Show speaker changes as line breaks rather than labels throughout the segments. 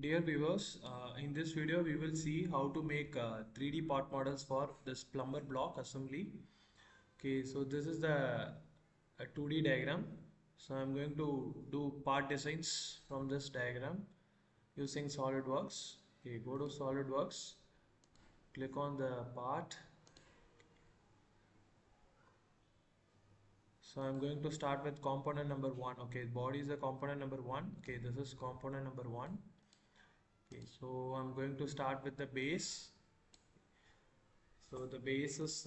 Dear viewers, in this video we will see how to make 3D part models for this plumber block assembly. Okay, so this is the 2D diagram. So I'm going to do part designs from this diagram using Solidworks. Okay, go to Solidworks, click on the part. So I'm going to start with component number 1. Okay, body is the component number 1. Okay, this is component number 1. Okay, so I'm going to start with the base. So the base is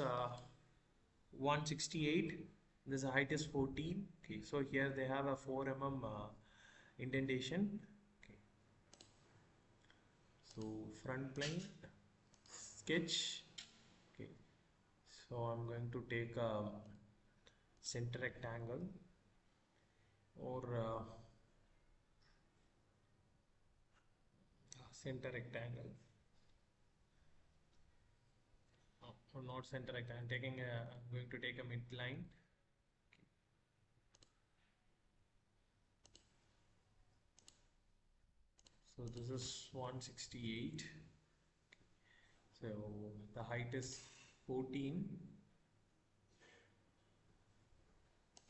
168. This height is 14. Okay, so here they have a 4 mm indentation. Okay, so front plane sketch. Okay, so I'm going to take a center rectangle or center rectangle. Or not center rectangle. I'm going to take a midline. So this is 168. So the height is 14.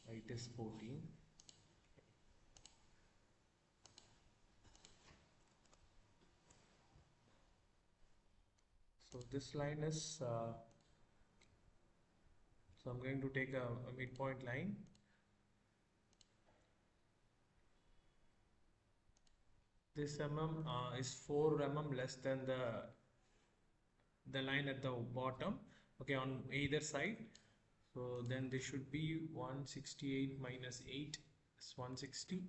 Height is 14. So this line is so I'm going to take a midpoint line. This is 4 mm less than the line at the bottom. Okay, on either side. So then this should be 168 minus 8 is 160.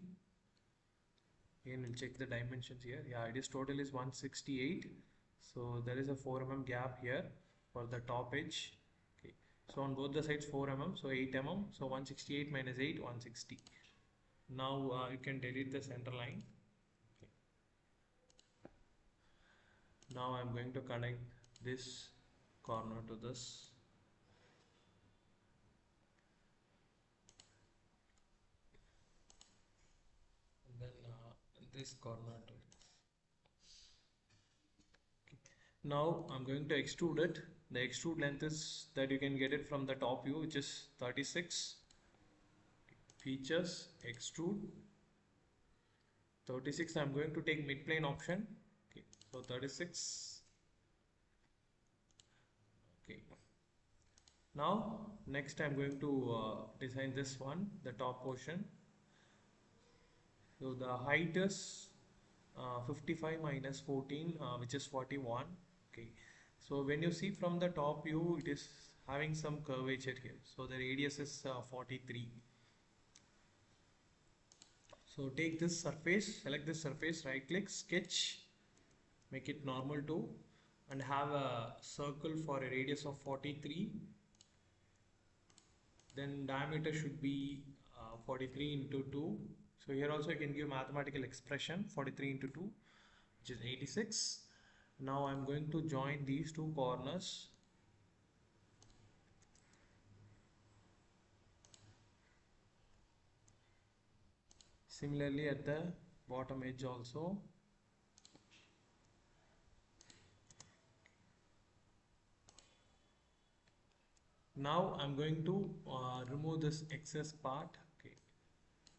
Again, we'll check the dimensions here. Yeah, it is total is 168. So there is a 4 mm gap here for the top edge. Okay, so on both the sides 4 mm, so 8 mm. So 168 minus 8, 160. Now you can delete the center line. Okay. Now I'm going to connect this corner to this. And then this corner to this. Okay. Now I'm going to extrude it. The extrude length is that you can get it from the top view, which is 36. Features, extrude 36. I'm going to take midplane option. Okay, so 36. Okay, now next I'm going to design this one, the top portion. So the height is 55 minus 14, which is 41. Okay, so when you see from the top view, it is having some curvature here. So the radius is 43. So take this surface, select this surface, right click, sketch, make it normal to, and have a circle for a radius of 43. Then diameter should be 43 into 2. So here also you can give mathematical expression, 43 into 2, which is 86. Now I'm going to join these two corners. Similarly at the bottom edge also. Now I'm going to remove this excess part. Okay,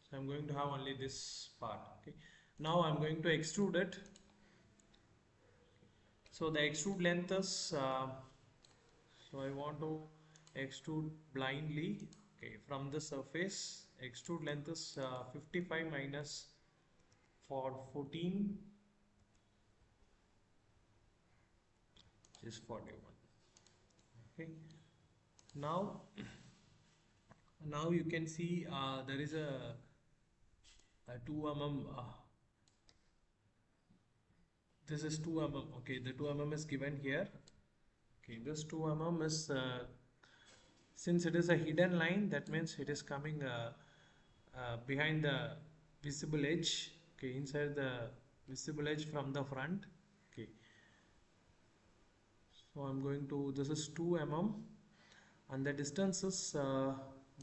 so I'm going to have only this part. Okay, now I'm going to extrude it. So the extrude length is so I want to extrude blindly. Okay, from the surface, extrude length is 55 minus for 14, which is 41. Okay, now you can see there is a 2 mm. This is 2 mm. Okay, the 2 mm is given here. Okay, this 2 mm is since it is a hidden line, that means it is coming behind the visible edge. Okay, inside the visible edge from the front. Okay, so I'm going to, this is 2 mm, and the distance is the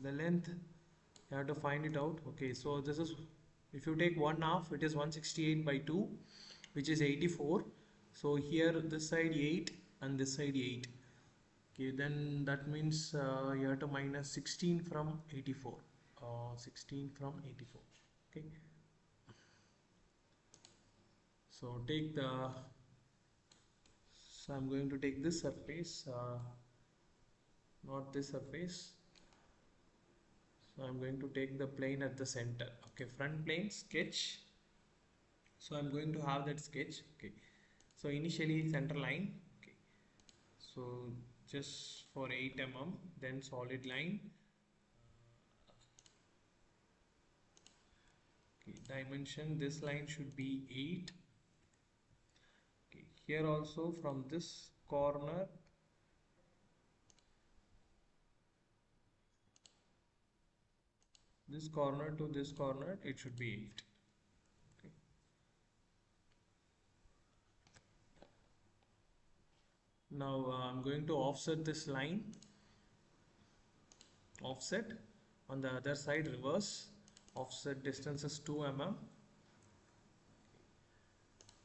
length, you have to find it out. Okay, so this is, if you take 1/2, it is 168 by 2, which is 84. So here this side 8 and this side 8. Okay, then that means you have to minus 16 from 84. 16 from 84. Okay. So take the. So I'm going to take this surface, not this surface. So I'm going to take the plane at the center. Okay, front plane sketch. So I'm going to have that sketch. Okay. So initially center line. Okay. So just for 8 mm, then solid line. Okay, dimension, this line should be 8. Okay, here also from this corner, this corner to this corner, it should be 8. Okay. Now I'm going to offset this line. Offset on the other side, reverse. Offset distance is 2 mm.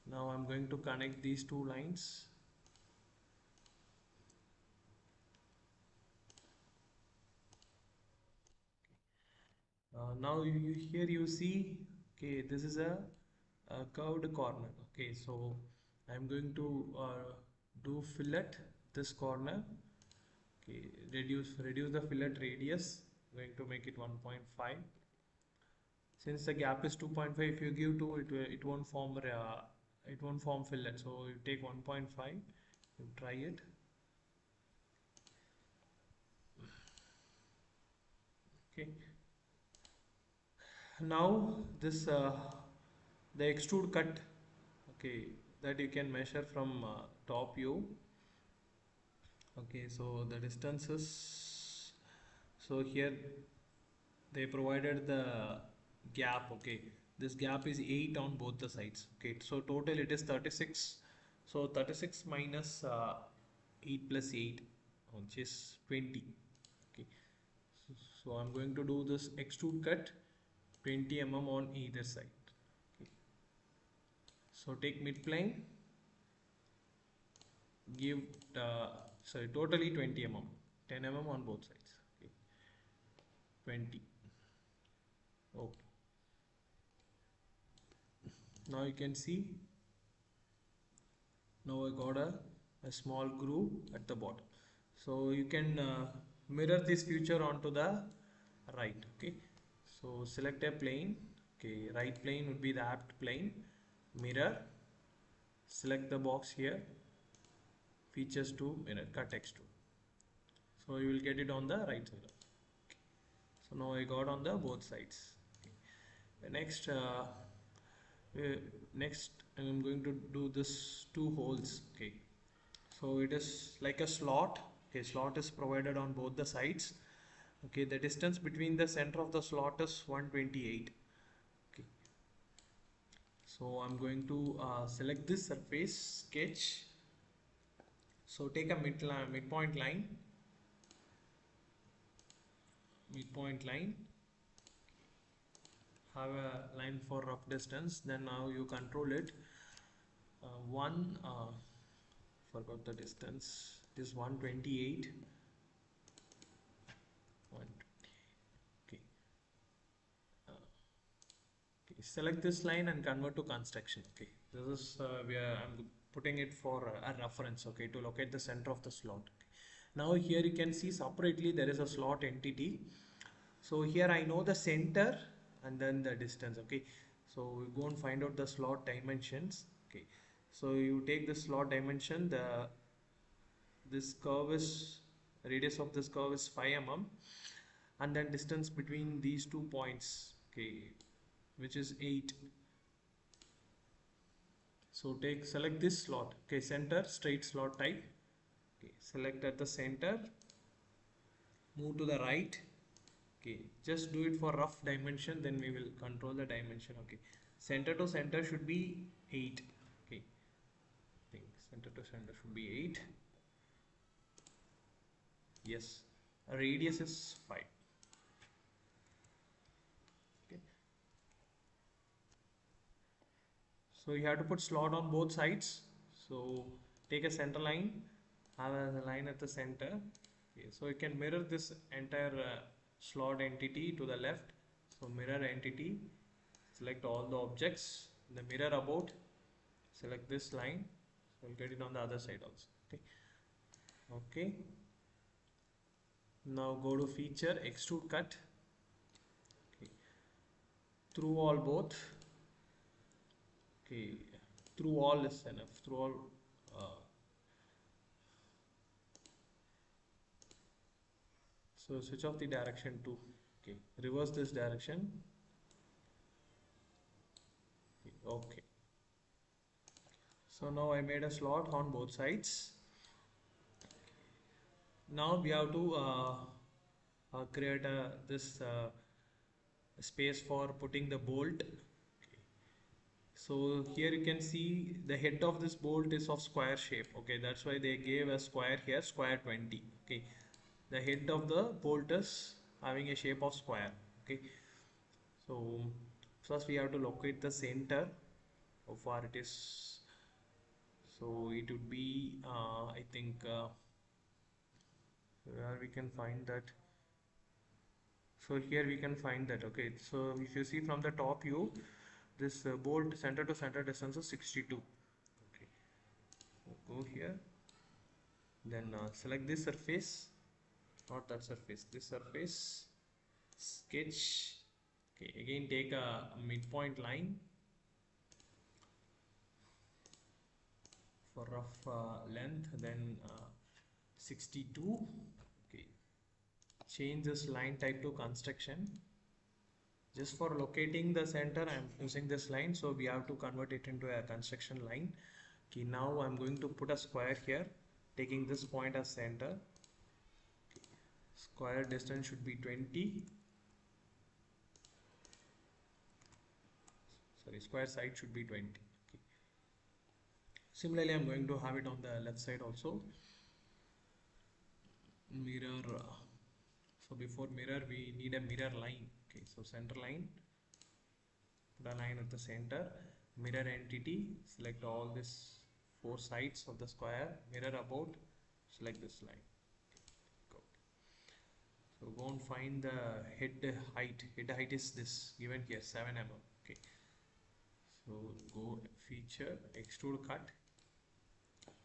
Now I'm going to connect these two lines. Now here you see, okay, this is a curved corner. Okay, so I'm going to do fillet this corner. Okay, reduce the fillet radius. I'm going to make it 1.5. Since the gap is 2.5, if you give 2, it won't form fillet. So you take 1.5. You try it. Okay. Now this the extrude cut. Okay, that you can measure from top view. Okay, so the distances. So here they provided the gap. Okay, this gap is 8 on both the sides. Okay, so total it is 36. So 36 minus 8 plus 8, which is 20. Okay, so I'm going to do this extrude cut 20 mm on either side. Okay. So take mid plane, give sorry, totally 20 mm, 10 mm on both sides. Okay. 20. Okay. Now you can see, now I got a small groove at the bottom. So you can mirror this feature onto the right. Okay. So select a plane. Okay, right plane would be the apt plane. Mirror. Select the box here. Features to mirror, cut extrude. So you will get it on the right side. Okay. So now I got on the both sides. Okay. Next I'm going to do this 2 holes. Okay. So it is like a slot. Okay, slot is provided on both the sides. Okay, the distance between the center of the slot is 128. Okay. So I'm going to select this surface, sketch. So take a midpoint line. Have a line for rough distance. Then now you control it. Forgot the distance. It is 128. 128. Okay. Okay. Select this line and convert to construction. Okay. This is where I'm putting it for a reference. Okay, to locate the center of the slot. Okay. Now here you can see separately there is a slot entity. So here I know the center and then the distance. Okay, so we go and find out the slot dimensions. Okay, so you take the slot dimension, this curve is, radius of this curve is 5 mm, and then distance between these 2 points, okay, which is 8. So select this slot. Okay, center, straight slot type. Okay, select at the center, move to the right. Okay, just do it for rough dimension, then we will control the dimension. Okay, center to center should be 8. Okay, I think center to center should be 8. Yes, radius is 5. Okay, So you have to put slot on both sides. So take a center line, have a line at the center. Okay, so you can mirror this entire slot entity to the left. So mirror entity, select all the objects. The mirror about, select this line. So you'll get it on the other side also. Okay. Okay. Now go to feature, extrude cut. Okay. Through all both. Okay. Through all is enough. Through all. So switch off the direction to. Okay. Reverse this direction. Okay. So now I made a slot on both sides. Now we have to create this space for putting the bolt. Okay. So here you can see the head of this bolt is of square shape. Okay, that's why they gave a square here, square 20. Okay, the head of the bolt is having a shape of square. Okay, so first we have to locate the center. How far it is? So it would be I think where we can find that. So here we can find that. Okay, so if you see from the top view, this bolt center to center distance is 62. Okay, so go here, then select this surface, not that surface, this surface, sketch. Okay, again take a midpoint line for rough length, then 62. Okay, change this line type to construction. Just for locating the center I'm using this line, so we have to convert it into a construction line. Okay, now I'm going to put a square here, taking this point as center. Okay. Square distance should be 20. Sorry, square side should be 20. Okay. Similarly, I'm going to have it on the left side also. Mirror. So before mirror, we need a mirror line. Okay, so center line, put a line at the center, mirror entity, select all these 4 sides of the square, mirror about, select this line. Okay, go. So go and find the head height. Head height is this given here, 7 mm. Okay, so go feature, extrude cut.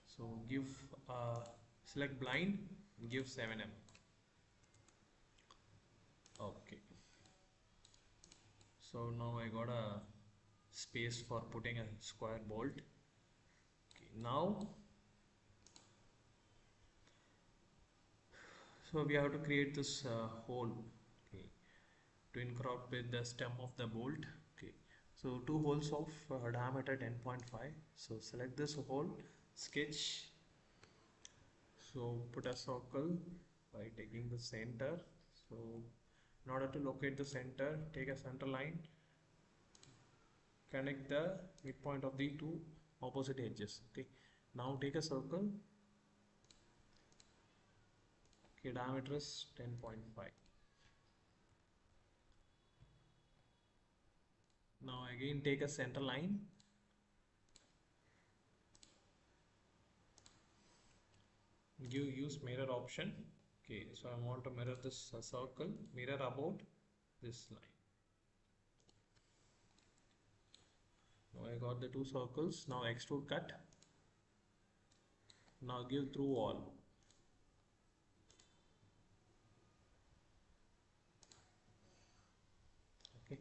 So give select blind, give 7 mm. Okay, so now I got a space for putting a square bolt. Okay, now so we have to create this hole. Okay, to incorporate the stem of the bolt. Okay, so 2 holes of diameter 10.5. So select this hole, sketch. So put a circle by taking the center. So in order to locate the center, take a center line, connect the midpoint of the 2 opposite edges. Okay, now take a circle. Okay, diameter is 10.5. Now again take a center line, use mirror option. Okay, so I want to mirror this circle, mirror about this line. Now I got the 2 circles. Now extrude cut. Now give through all. Okay.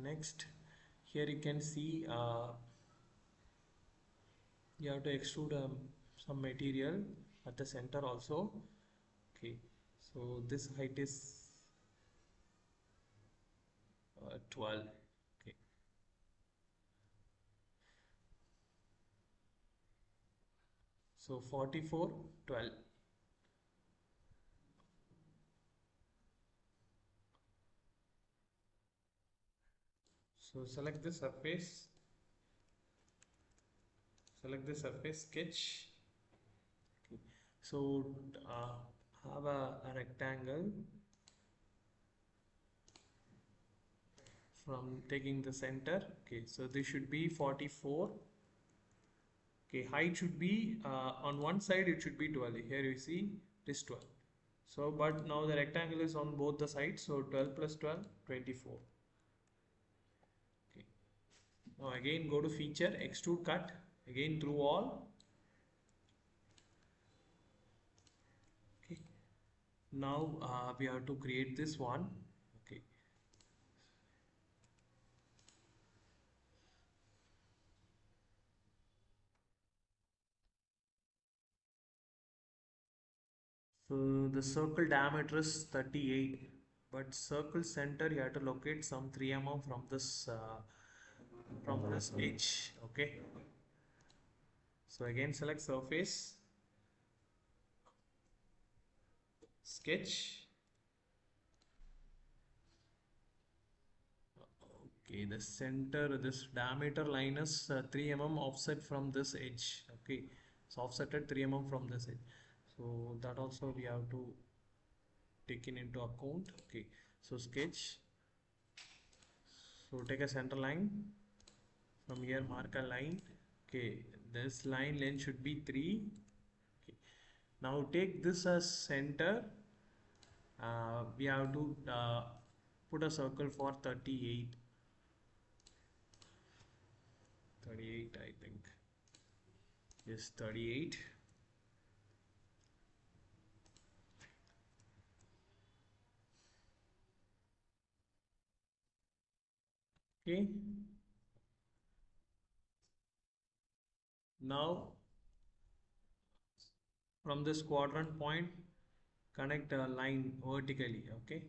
Next, here you can see you have to extrude some material at the center also. Okay, so this height is 12. Okay, so 44, 12. So select the surface, sketch. Okay. So have a rectangle. from taking the center. Okay, so this should be 44. Okay, height should be on one side it should be 12. Here you see it is 12. So, but now the rectangle is on both the sides. So 12 plus 12, 24. Okay. Now again go to feature, extrude cut, again through all. Okay. Now we have to create this one. Okay. So the circle diameter is 38, but circle center you have to locate some 3 mm from this edge. Okay. So again select surface, sketch. Okay, the center, this diameter line is 3 mm offset from this edge. Okay, so offsetted 3 mm from this edge. So that also we have to take into account. Okay, so sketch. So take a center line from here, mark a line. Okay, this line length should be 3. Okay, now take this as center. We have to put a circle for 38. 38, I think. Yes, 38. Okay. Now from this quadrant point, connect a line vertically. Okay.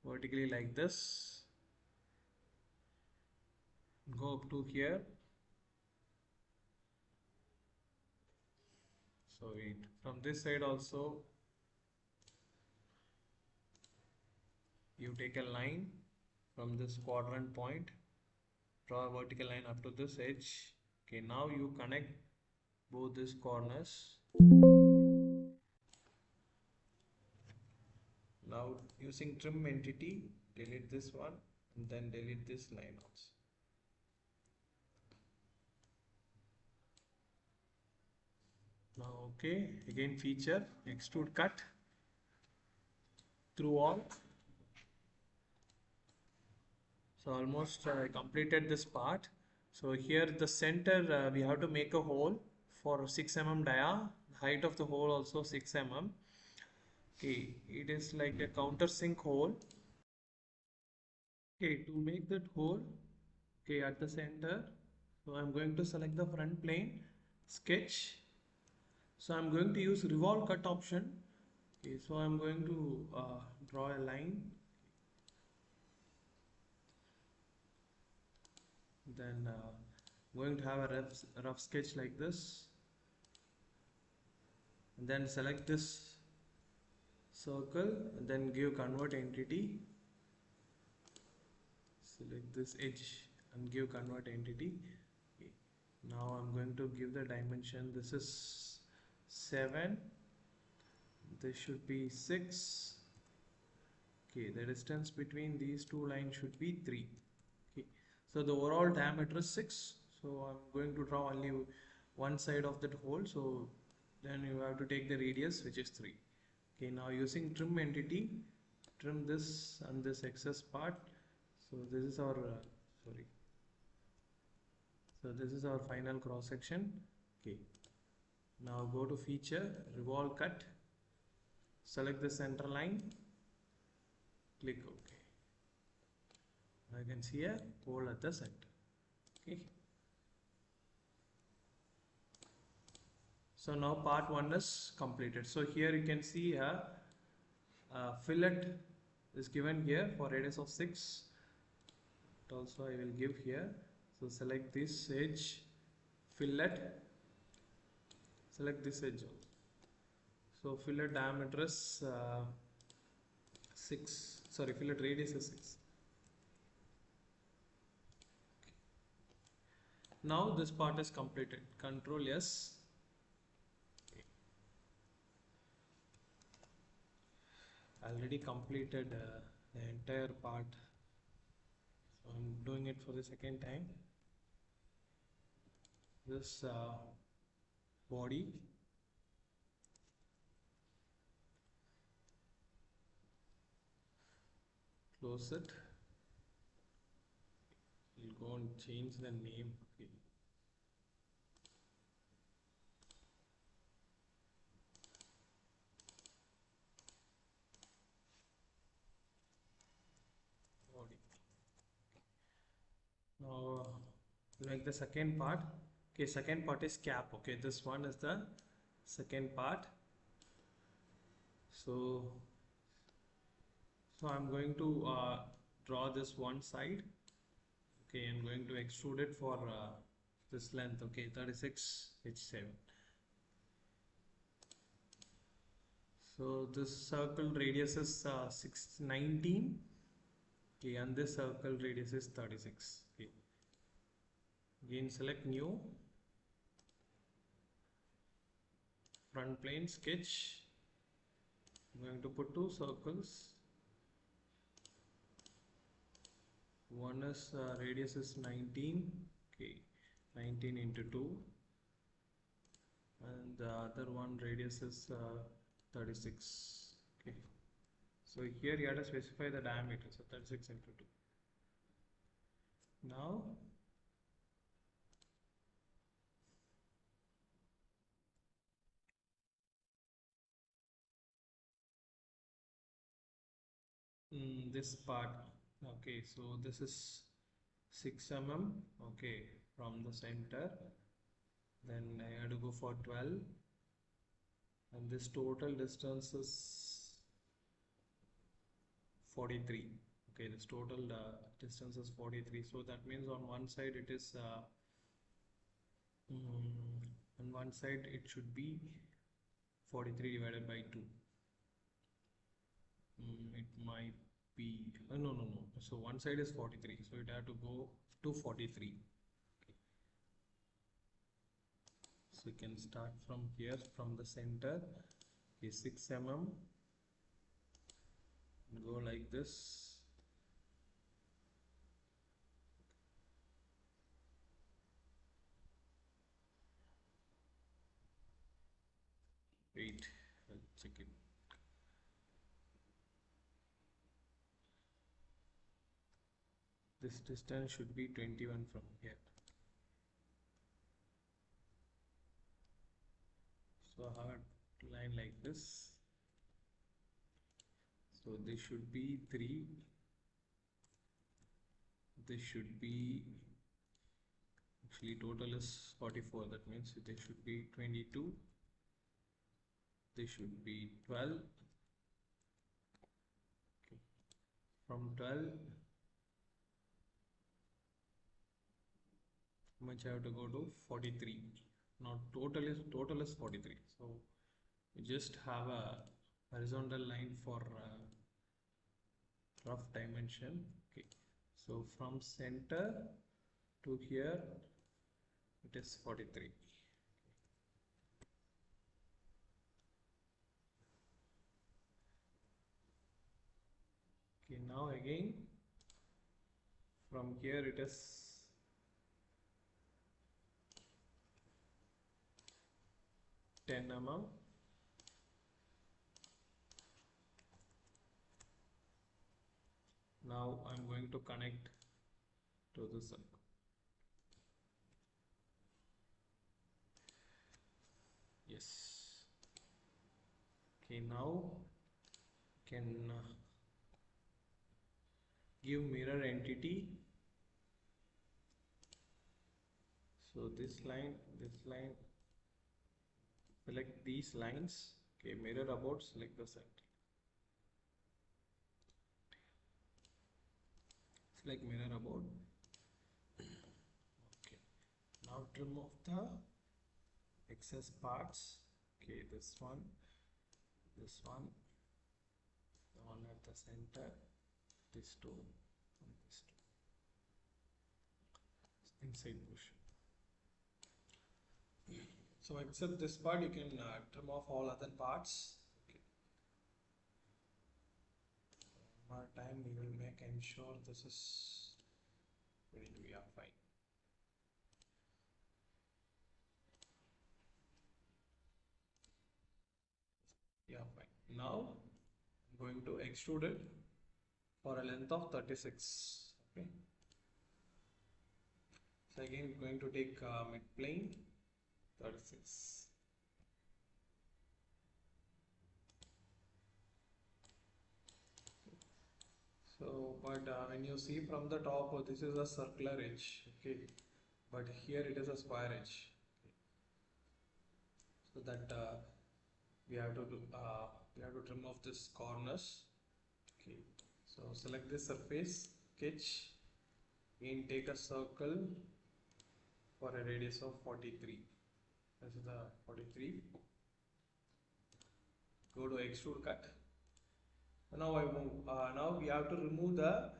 Vertically like this. Go up to here. So from this side also you take a line from this quadrant point, draw a vertical line up to this edge. Okay, now you connect both these corners. Now using trim entity, delete this one and then delete this line also. Now okay, again feature, extrude cut through all. So almost I completed this part. So here the center we have to make a hole for 6 mm dia. Height of the hole also 6 mm. Okay, it is like a countersink hole. Okay, to make that hole, okay, at the center, so I'm going to select the front plane, sketch. So I'm going to use revolve cut option. Okay, so I'm going to draw a line. Then going to have a rough sketch like this. And then select this circle and then give convert entity. Select this edge and give convert entity. Okay. Now I'm going to give the dimension. This is 7. This should be 6. Okay, the distance between these two lines should be 3. Okay, so the overall diameter is 6. So I'm going to draw only one side of that hole. So then you have to take the radius, which is 3. Okay, now using trim entity, trim this and this excess part. So this is our So this is our final cross section. Okay, now go to feature, revolve cut, select the center line, click OK. Now you can see a hole at the center. Okay. So now part 1 is completed. So here you can see a fillet is given here for radius of 6. Also I will give here. So select this edge, fillet, select this edge also. So fillet diameter is 6, sorry, fillet radius is 6. Now this part is completed. Control S. Already completed the entire part. I'm doing it for the second time. This body, close it. We'll go and change the name. Okay. Body. Now like the second part. Okay, second part is cap. Okay, this one is the second part. So I'm going to draw this one side. Okay, I'm going to extrude it for this length. Okay, 36H7. So this circle radius is 619. Okay, and this circle radius is 36. Okay. Again select new, front plane, sketch. I'm going to put two circles. One is radius is 19. Okay, 19 into 2, and the other one radius is 36. Okay, so here you have to specify the diameter, so 36 into 2. Now this part. Okay, so this is 6 mm. Okay, from the center, then I have to go for 12, and this total distance is 43. Okay, this total distance is 43, so that means on one side it is on one side it should be 43 divided by 2. It might be no, so one side is 43, so it had to go to 43. Okay. So you can start from here, from the center. Okay, 6 mm, go like this. Wait, I'll check it. This distance should be 21 from here. So I have a line like this. So this should be 3. This should be, actually total is 44. That means this should be 22. This should be 12. Okay. From 12, how much I have to go to? 43. Now total is 43. So you just have a horizontal line for rough dimension. Okay, so from center to here it is 43. Okay, now again from here it is 10 mm. Now I'm going to connect to the circle. Yes. Okay, now can give mirror entity. So this line, select these lines. Okay, mirror about, select the center. Select mirror about. Okay, now trim off the excess parts. Okay, this one, the one at the center, this two, and this two. Inside portion. So except this part, you can trim off all other parts. Okay. One more time we will make ensure this is 22, yeah, fine. Yeah, fine. Now I'm going to extrude it for a length of 36. Okay. So again, going to take mid plane 36. So, but when you see from the top, this is a circular edge, okay, but here it is a square edge, okay. So that we have to do, we have to trim off this corners, okay. So select this surface, sketch, again take a circle for a radius of 43. This is the 43. Go to extrude cut. Now I move. Now we have to remove the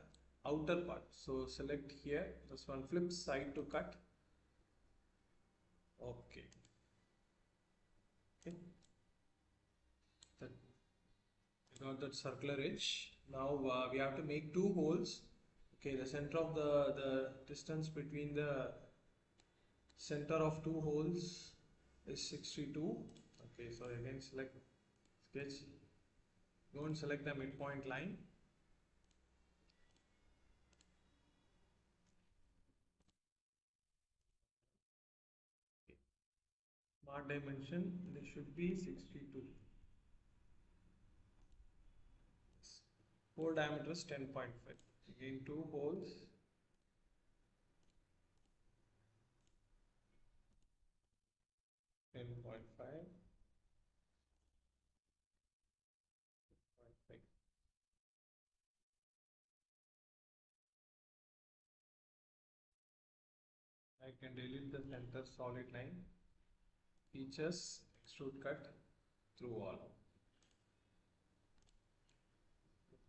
outer part. So select here. This one, flip side to cut. Okay. Okay. That we got that circular edge. Now we have to make two holes. Okay. The center of the distance between the center of two holes is 62. Okay. So again select sketch. Go and select the midpoint line. Mark dimension, they should be 62. Hole diameter is 10.5. Again, two holes. 10.5. I can delete the center solid line. Features, extrude cut through all.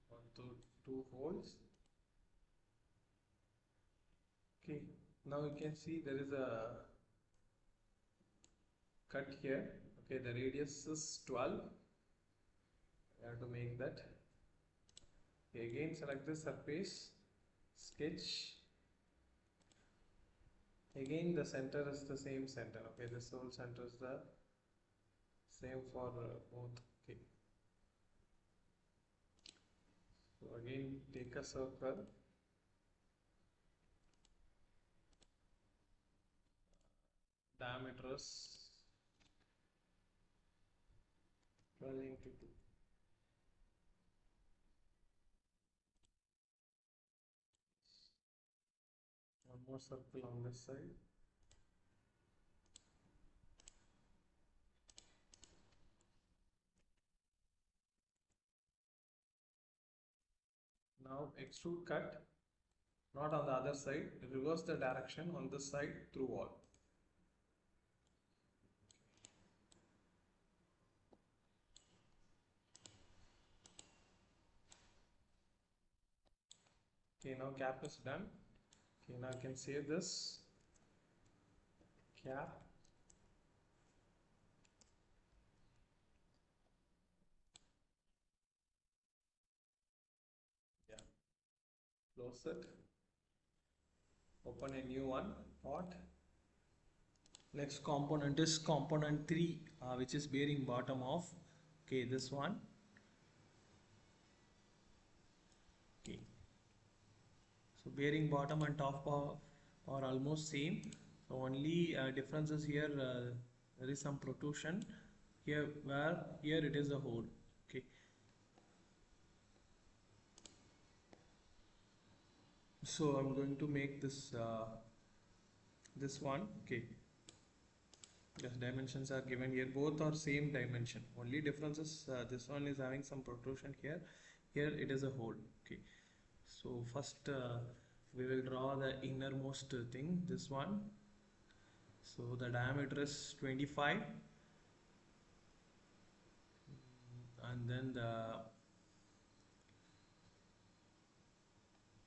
One, two holes. Okay, now you can see there is a cut here. Okay, the radius is 12. I have to make that. Okay, again select the surface, sketch. Again the center is the same center. Okay, this whole center is the same for both. Okay, so again take a circle, diameter is 12 into 2. One more circle on this side. Now extrude cut, not on the other side, reverse the direction on this side through wall. Okay, now cap is done. Okay, now I can save this cap. Yeah, close it. Open a new one, pot. Next component is component 3, which is bearing bottom of. Okay, this one. Okay, so bearing bottom and top are almost same. So only difference is here. There is some protrusion here, where here it is a hole. Okay. So I'm going to make this this one. Okay. Yes, dimensions are given here. Both are same dimension. Only difference is this one is having some protrusion here. Here it is a hole. Okay. So first we will draw the innermost thing. This one. So the diameter is 25, and then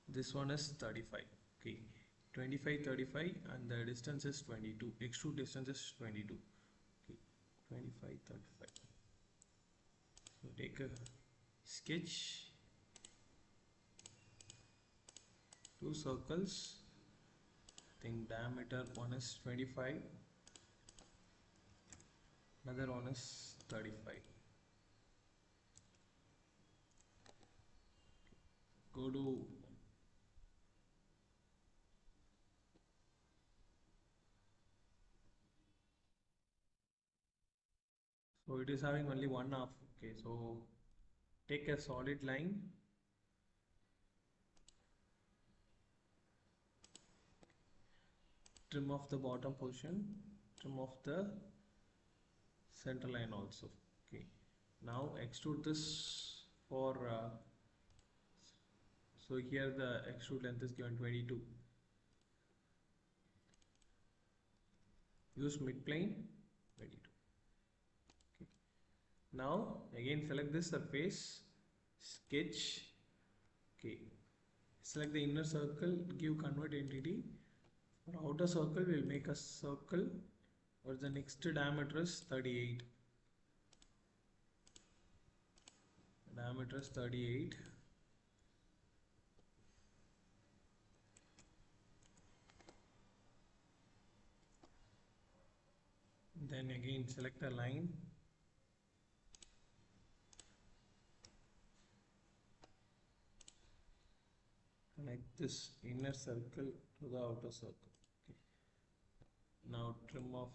this one is 35. Okay. 25, 35, and the distance is 22. Extrude distance is 22. Okay. 25, 35. So take a sketch, two circles, think diameter one is 25, another one is 35. Go to so it is having only one half. Okay, so take a solid line, trim off the bottom portion, trim off the center line also. Okay, now extrude this for so here the extrude length is given 22. Use mid plane 22. Okay. Now again select this surface, sketch. Okay, select the inner circle, give convert entity. For outer circle we'll make a circle where the next diameter is 38. Diameter is 38. Then again select a line, connect this inner circle to the outer circle. Okay. Now trim off.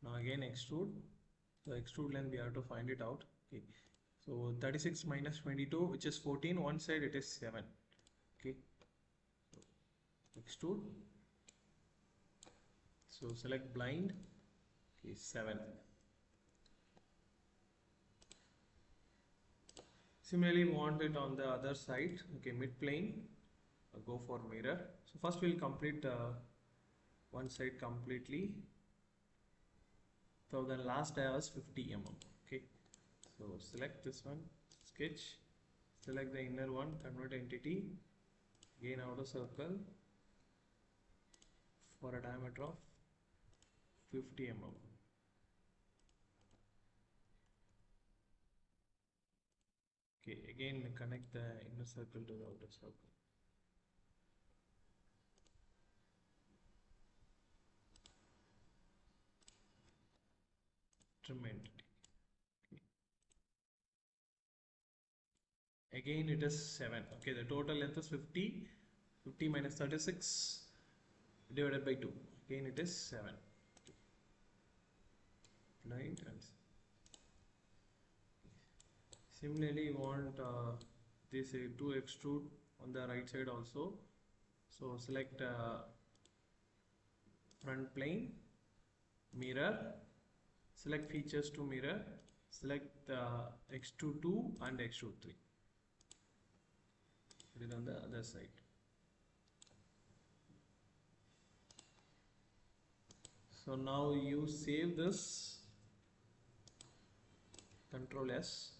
Now again extrude. The extrude length we have to find it out. Okay. So 36 minus 22, which is 14. One side it is 7. Okay. So extrude. So select blind. Okay, 7. Similarly, we want it on the other side. Okay, mid plane. Go for mirror. So first we'll complete one side completely. So the last dia is 50 mm. Okay. So select this one, sketch. Select the inner one, convert entity. Gain outer circle for a diameter of 50 mm. Okay, again connect the inner circle to the outer circle. Trim entity. Okay. Again it is 7. Okay, the total length is 50. 50 minus 36 divided by 2. Again it is 7. Okay. Blind and similarly you want this to extrude on the right side also. So select front plane, mirror, select features to mirror, select extrude 2 and extrude 3. Put it on the other side. So now you save this, Control S.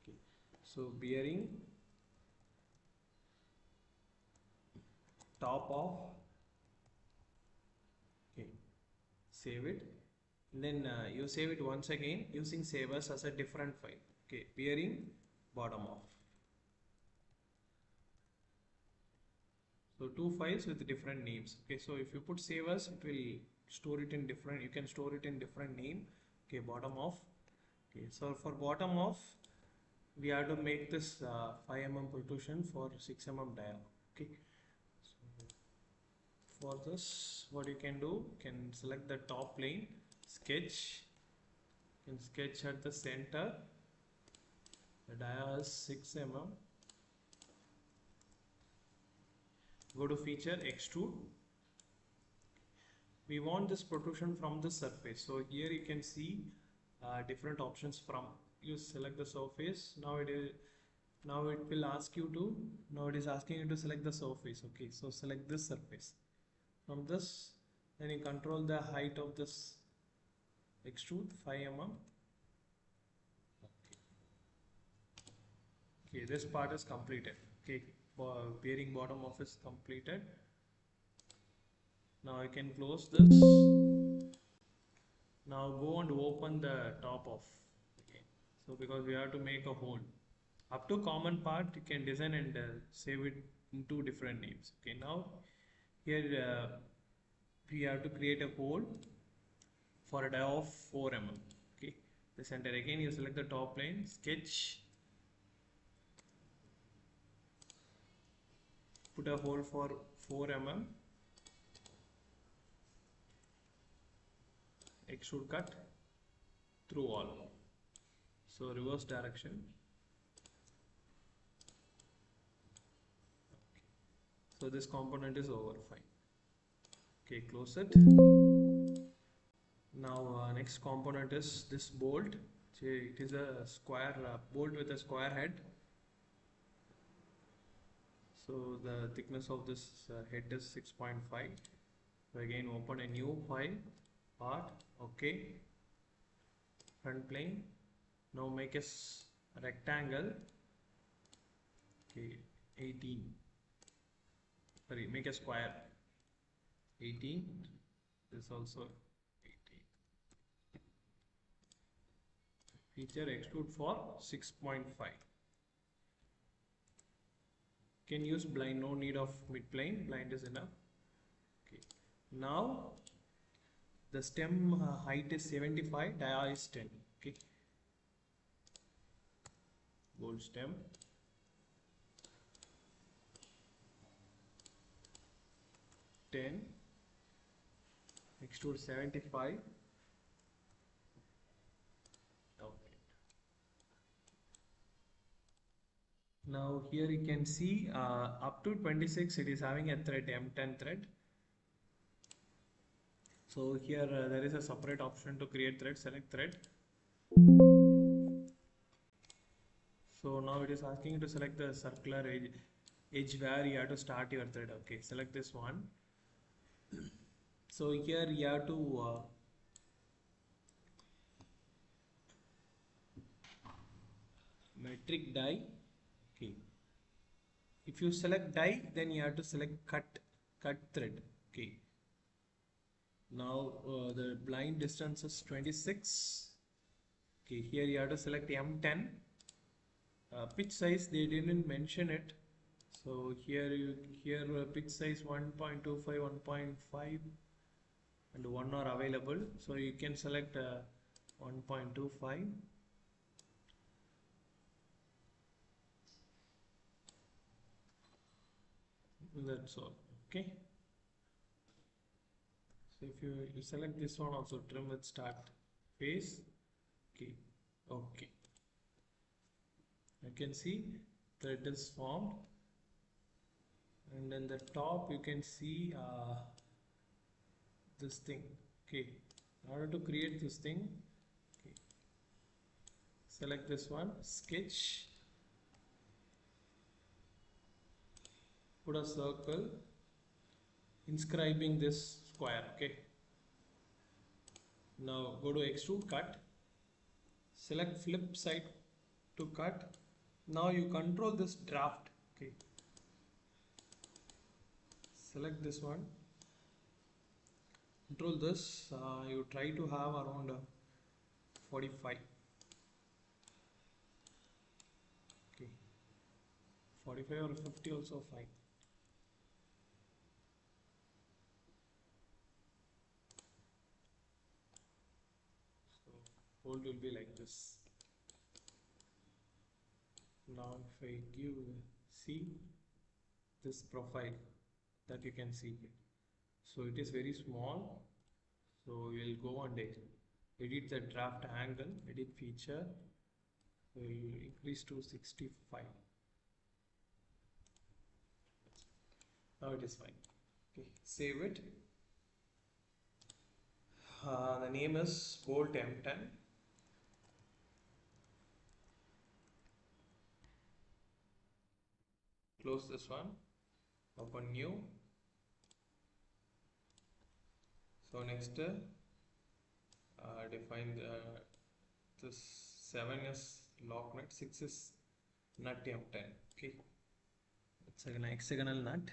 Okay. So bearing top off. Okay, save it. And then you save it once again using save as a different file. Okay, bearing bottom off. So two files with different names. Okay, so if you put save as, it will store it in different, you can store it in different name. Okay, bottom off. Okay, so for bottom off we have to make this 5 mm protrusion for 6 mm dia. Okay, so for this what you can do, you can select the top plane, sketch, you can sketch at the center. The dia is 6 mm. Go to feature, extrude. We want this protrusion from the surface. So here you can see different options from. You select the surface. Now it will ask you to. Now it is asking you to select the surface. Okay, so select this surface. From this, then you control the height of this extrude 5 mm. Okay, this part is completed. Okay, bearing bottom off is completed. Now I can close this. Now go and open the top off. Okay, so because we have to make a hole. Up to common part you can design and save it in two different names. Okay, now Here we have to create a hole for a dial of 4 mm. Okay, the center again you select the top plane, sketch, put a hole for 4 mm, extrude cut through all. So reverse direction. So this component is over. Fine. Okay, close it. Now next component is this bolt. It is a square bolt with a square head. So the thickness of this head is 6.5. So again open a new file, part, okay, front plane. Now make a rectangle, okay, 18, sorry, make a square, 18, this also 18. Feature extrude for 6.5. Can use blind, no need of mid plane, blind is enough. Okay. Now the stem height is 75, dia is 10. Okay. Bolt stem. Extrude 75. Okay. Now here you can see up to 26 it is having a thread, M10 thread. So here there is a separate option to create thread, select thread. So now it is asking you to select the circular edge where you have to start your thread. Okay, select this one. So here you have to metric die. Okay, if you select die, then you have to select cut thread. Okay, now the blind distance is 26. Okay, here you have to select M10. Pitch size they didn't mention it, so here pitch size 1.25, 1.5 and 1 are available, so you can select 1.25. That's all. Okay, so if you select this one also, trim with start face. Okay, you can see thread is formed, and then the top you can see this thing. Okay, in order to create this thing, okay, select this one, sketch, put a circle inscribing this square. Okay, now go to extrude cut, select flip side to cut. Now you control this draft. Okay, select this one, control this, you try to have around 45. Okay, 45 or 50 also fine. So fold will be like this. Now if I give see this profile that you can see here, so it is very small, so we will go and edit the draft angle, edit feature, so we will increase to 65. Now it is fine. Okay, save it. The name is bolt M10. Close this one, open new. So next define this 7 is lock nut, 6 is nut M10. Okay, it's an hexagonal nut.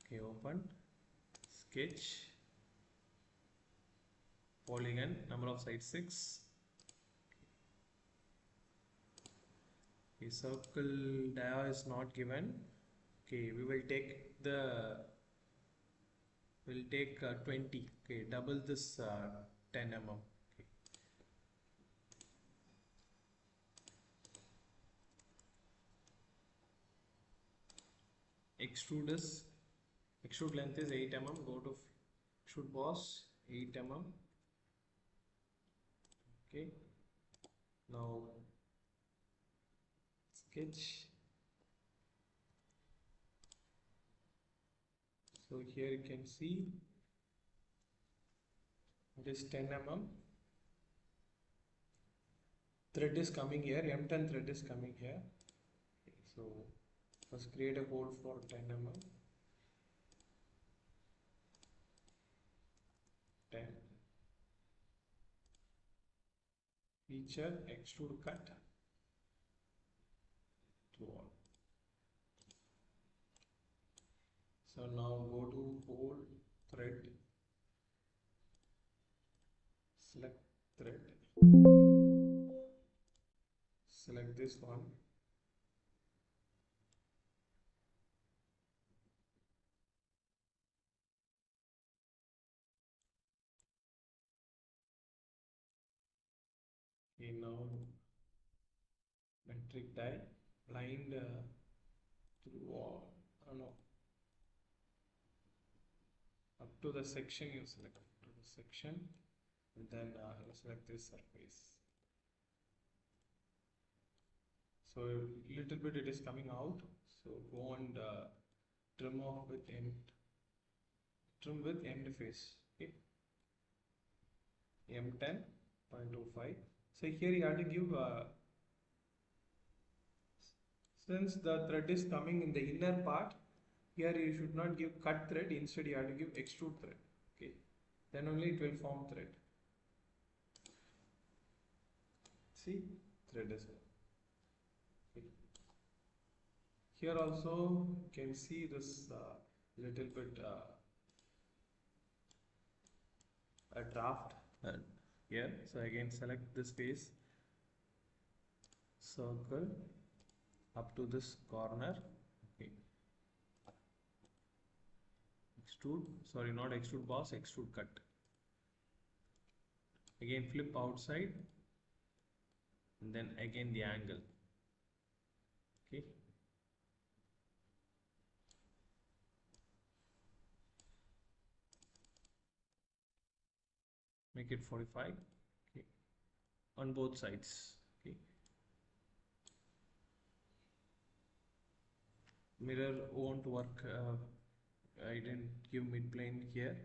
Okay, open, sketch, polygon, number of sides 6. Okay, circle dia is not given. Okay, we will take the We'll take 20. Okay, double this 10 mm. Okay. Extrude length is 8 mm. Go to extrude boss 8 mm. Okay. Now sketch. So here you can see it is 10 mm. Thread is coming here. M10 thread is coming here. Okay, so first create a hole for 10 mm. 10. Feature extrude cut to all. So now go to hole, thread, select thread, select this one, okay, now metric die, blind through all, no, up to the section you select, to the section, and then you select this surface. So little bit it is coming out, so go and trim with end face. Okay, M10.25. So here you have to give since the thread is coming in the inner part, here you should not give cut thread, instead you have to give extrude thread. Okay, then only it will form thread. See, thread is okay. Here also you can see this little bit a draft here. So again select this face, circle up to this corner. Okay, extrude, sorry, not extrude boss, extrude cut. Again flip outside and then again the angle. Okay, make it 45. Okay, on both sides. Okay, mirror won't work. I didn't give mid plane here,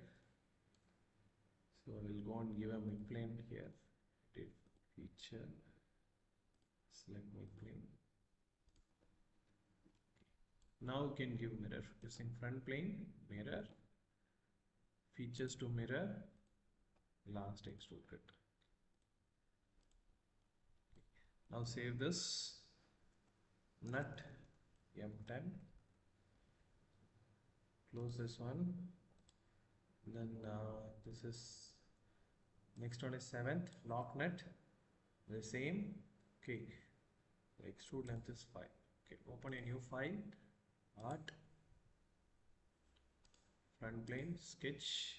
so we'll go and give a mid plane here. Edit feature, select mid plane. Now you can give mirror using front plane, mirror, features to mirror, last extrude cut. Now save this, nut M10, close this one, then this is, next one is 7th, lock nut, the same. Okay, extrude length is 5. Okay, open a new file, art, front plane, sketch,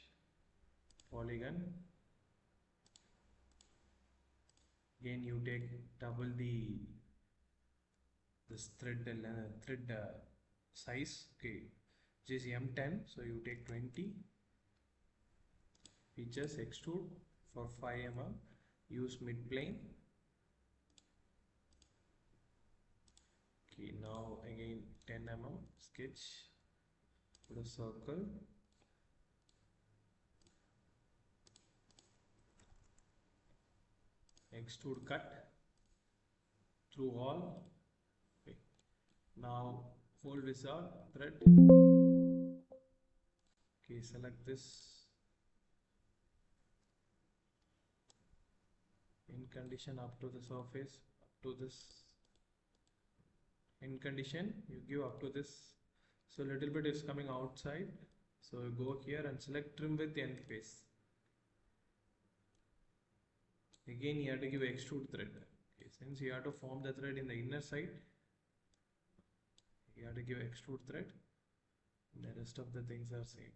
polygon. Again you take double this thread size. Okay, which is M10, so you take 20. Features extrude for 5 mm, use mid plane. Okay, now again 10 mm, sketch, put a circle, extrude cut through all. Okay, now fold wizard, thread. Okay, select this, in condition up to the surface, up to this, in condition you give up to this, so little bit is coming outside, so you go here and select trim with end face. Again you have to give extrude thread. Okay, since you have to form the thread in the inner side, you have to give extrude thread. The rest of the things are same.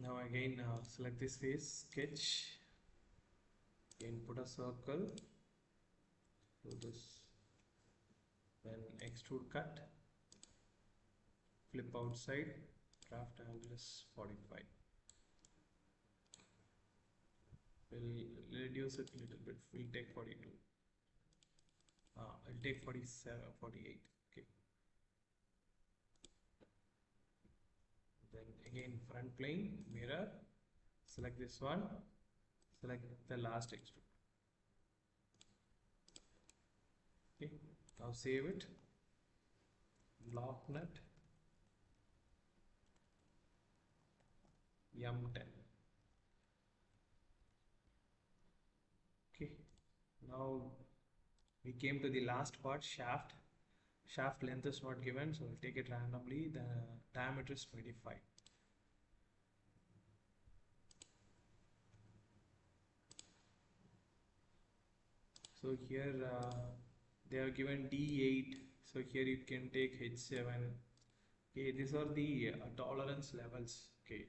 Now again select this face, sketch, again put a circle, do this, then extrude cut, flip outside, draft angle is 45. We'll reduce it a little bit, we'll take 42. I'll take 47, 48. Okay. Then again front plane, mirror, select this one, select the last extrude. Okay, now save it. Block nut M10. Okay, now we came to the last part, shaft. Shaft length is not given, so we'll take it randomly. The diameter is 25. So here they are given D8, so here you can take H7. Okay, these are the tolerance levels. Okay,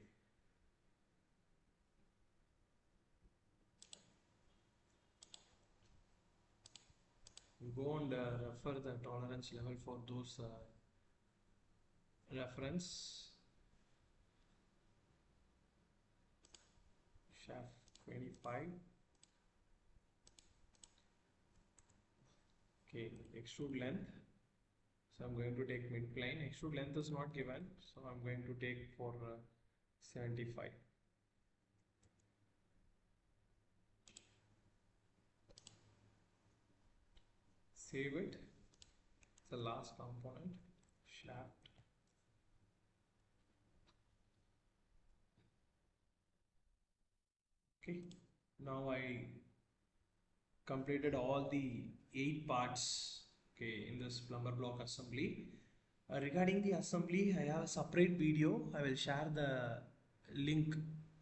you go and refer the tolerance level for those reference. Shaft 25. Okay, extrude length. So I'm going to take mid plane. Extrude length is not given, so I'm going to take for 75. Save it. The last component, shaft. Okay, now I completed all the 8 parts, okay, in this plumber block assembly. Regarding the assembly, I have a separate video. I will share the link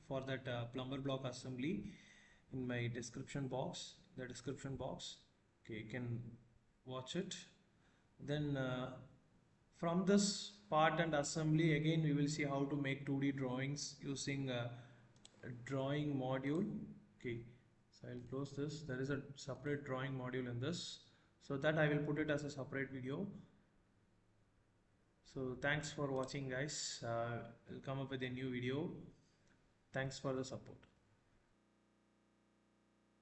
for that plumber block assembly in my description box. Okay, you can watch it. Then from this part and assembly, again we will see how to make 2D drawings using a drawing module. Okay, so I'll close this. There is a separate drawing module in this, so that I will put it as a separate video. So thanks for watching, guys. I'll come up with a new video. Thanks for the support.